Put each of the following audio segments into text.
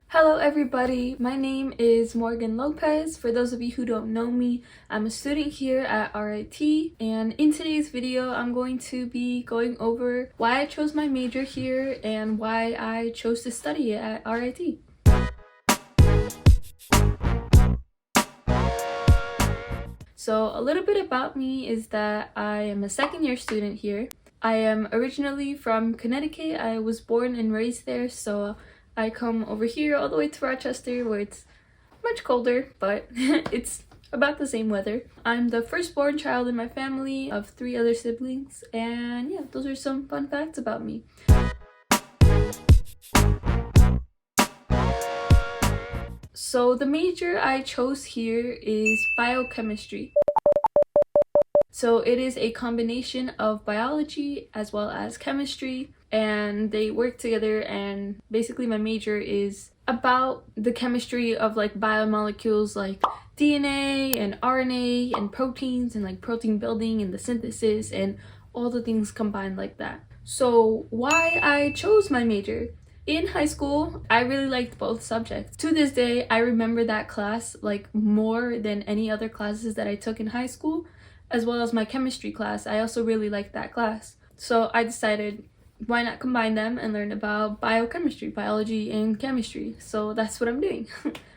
Hello everybody, my name is Morgan Lopez. For those of you who don't know me, I'm a student here at RIT, and in today's video I'm going to be going over why I chose my major here and why I chose to study it at RIT. So a little bit about me is that I am a second year student here. I am originally from Connecticut. I was born and raised there, so I come over here all the way to Rochester where it's much colder, but it's about the same weather. I'm the firstborn child in my family of 3 other siblings, and yeah, those are some fun facts about me. So the major I chose here is biochemistry. So it is a combination of biology as well as chemistry, and they work together, and basically my major is about the chemistry of like biomolecules like DNA and RNA and proteins and like protein building and the synthesis and all the things combined like that. So why I chose my major? In high school, I really liked both subjects. To this day, I remember that class like more than any other classes that I took in high school, as well as my chemistry class. I also really liked that class. So I decided, why not combine them and learn about biochemistry, biology and chemistry. So that's what I'm doing.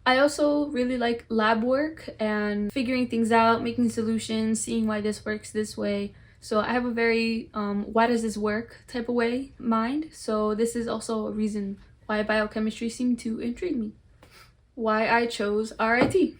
I also really like lab work and figuring things out, making solutions, seeing why this works this way. So I have a very why does this work type of way mind. So this is also a reason why biochemistry seemed to intrigue me. Why I chose RIT.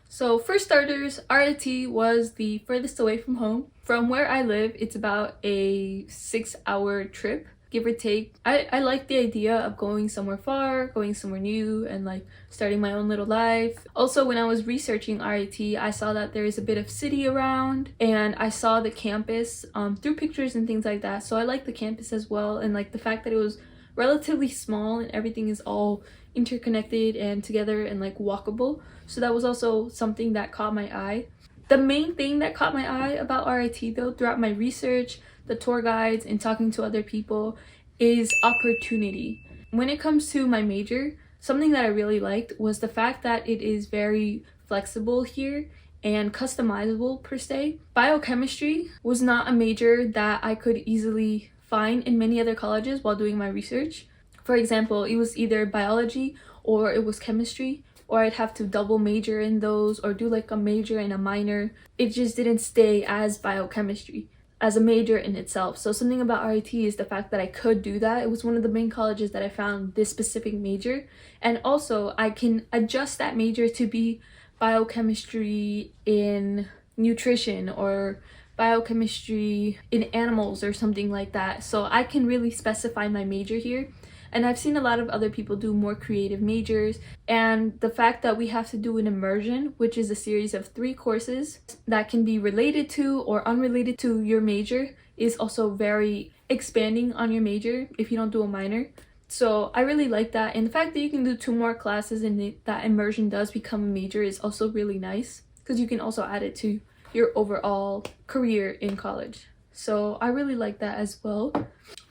So for starters, RIT was the furthest away from home. From where I live, it's about a 6-hour trip, give or take. I like the idea of going somewhere far, going somewhere new, and like starting my own little life. Also, when I was researching RIT, I saw that there is a bit of city around, and I saw the campus through pictures and things like that. So I like the campus as well, and like the fact that it was relatively small and everything is all interconnected and together and like walkable. So that was also something that caught my eye. The main thing that caught my eye about RIT though, throughout my research, the tour guides, and talking to other people, is opportunity. When it comes to my major, something that I really liked was the fact that it is very flexible here and customizable per se. Biochemistry was not a major that I could easily find in many other colleges while doing my research. For example, it was either biology or it was chemistry, or I'd have to double major in those or do like a major and a minor. It just didn't stay as biochemistry as a major in itself. So something about RIT is the fact that I could do that. It was one of the main colleges that I found this specific major, and also I can adjust that major to be biochemistry in nutrition or biochemistry in animals or something like that. So I can really specify my major here. And I've seen a lot of other people do more creative majors, and the fact that we have to do an immersion, which is a series of 3 courses that can be related to or unrelated to your major, is also very expanding on your major if you don't do a minor. So I really like that, and the fact that you can do 2 more classes and that immersion does become a major is also really nice, because you can also add it to your overall career in college. So I really like that as well.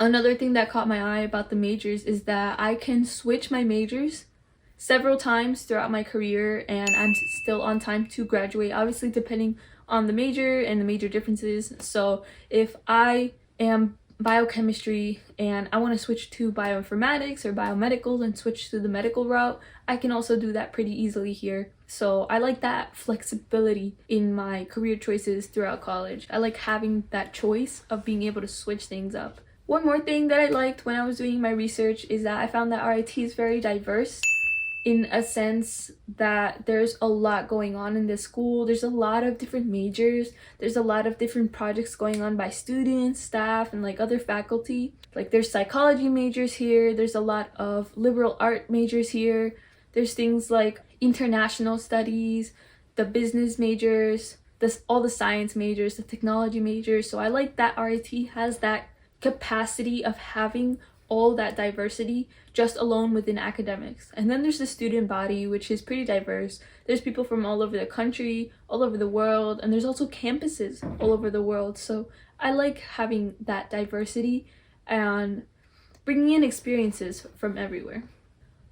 Another thing that caught my eye about the majors is that I can switch my majors several times throughout my career, and I'm still on time to graduate, obviously depending on the major and the major differences. So if I am biochemistry and I want to switch to bioinformatics or biomedical and switch to the medical route, I can also do that pretty easily here. So I like that flexibility in my career choices throughout college. I like having that choice of being able to switch things up. One more thing that I liked when I was doing my research is that I found that RIT is very diverse, in a sense that there's a lot going on in this school. There's a lot of different majors. There's a lot of different projects going on by students, staff, and like other faculty. Like there's psychology majors here. There's a lot of liberal art majors here. There's things like international studies, the business majors, all the science majors, the technology majors. So I like that RIT has that capacity of having all that diversity just alone within academics. And then there's the student body, which is pretty diverse. There's people from all over the country, all over the world, and there's also campuses all over the world. So I like having that diversity and bringing in experiences from everywhere.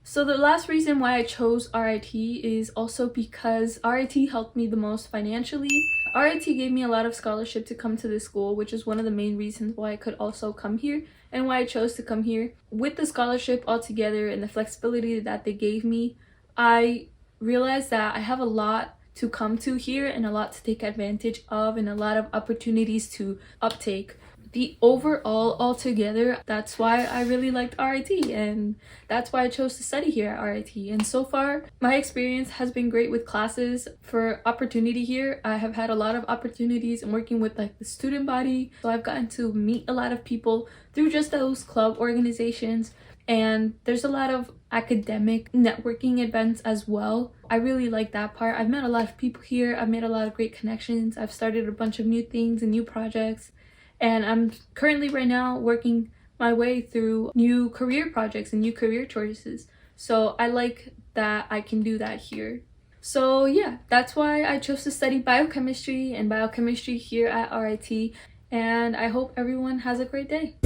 So the last reason why I chose RIT is also because RIT helped me the most financially. RIT gave me a lot of scholarship to come to this school, which is one of the main reasons why I could also come here and why I chose to come here. With the scholarship altogether and the flexibility that they gave me, I realized that I have a lot to come to here and a lot to take advantage of and a lot of opportunities to uptake. The overall altogether, that's why I really liked RIT, and that's why I chose to study here at RIT. And so far my experience has been great with classes. For opportunity here, I have had a lot of opportunities in working with like the student body, so I've gotten to meet a lot of people through just those club organizations, and there's a lot of academic networking events as well. I really like that part. I've met a lot of people here, I've made a lot of great connections, I've started a bunch of new things and new projects. And I'm currently right now working my way through new career projects and new career choices. So I like that I can do that here. So yeah, that's why I chose to study biochemistry and biochemistry here at RIT. And I hope everyone has a great day.